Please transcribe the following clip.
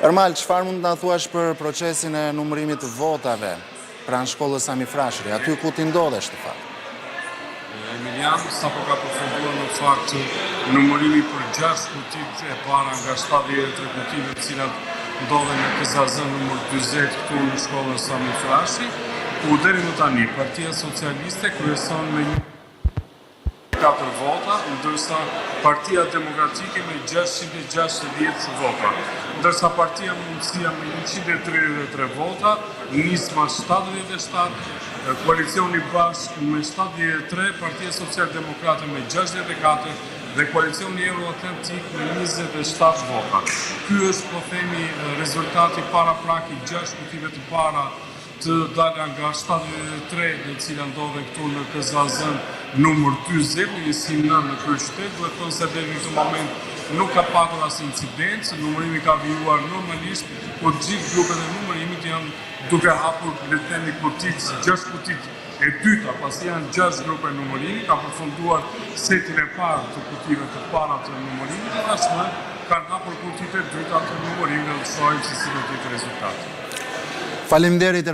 Ermal, çfarë mund të na thuash për procesin e numërimit të votave pranë shkollës Sami Frashëri, aty ku ti ndodhesh në fakt? Emilian, sapo ka përfunduar në fakt numërimi për 6 kutit e para nga 73 kutive të cilat ndodhen në KZZ numër 40 këtu në shkollën Sami Frashëri, ku deri më tani Partia Socialiste kryeson me 4 vota, ndërsa Partia Demokratike me 660 vota, ndërsa Partia Mundësia me 133 vota, Nisma 77, Koalicioni Bashk me 73, Partia Social-Demokrate me 64 dhe Koalicioni Euro-Atlantik me 27 vota. Ky është, po themi, rezultati paraprak i 6 kutive të para të dalë nga 73 dhe cila ndodhen këtu në KZZ numër 40, në njësim në kryeqytet, duhet thënë se deri në këtë moment nuk ka patur as incident, numërimi ka vijuar normalisht, por gjithë grupet e numërimit janë duke hapur le të themi kutit, 6 kutit e dyta, pasi janë 6 grupe numërimi, ka përfunduar setin e parë të kutive të para të numërimit, dhe tashmë kanë hapur kutit e dyta të numërimit dhe të shohim se si do të jetë rezultati. Faleminderit.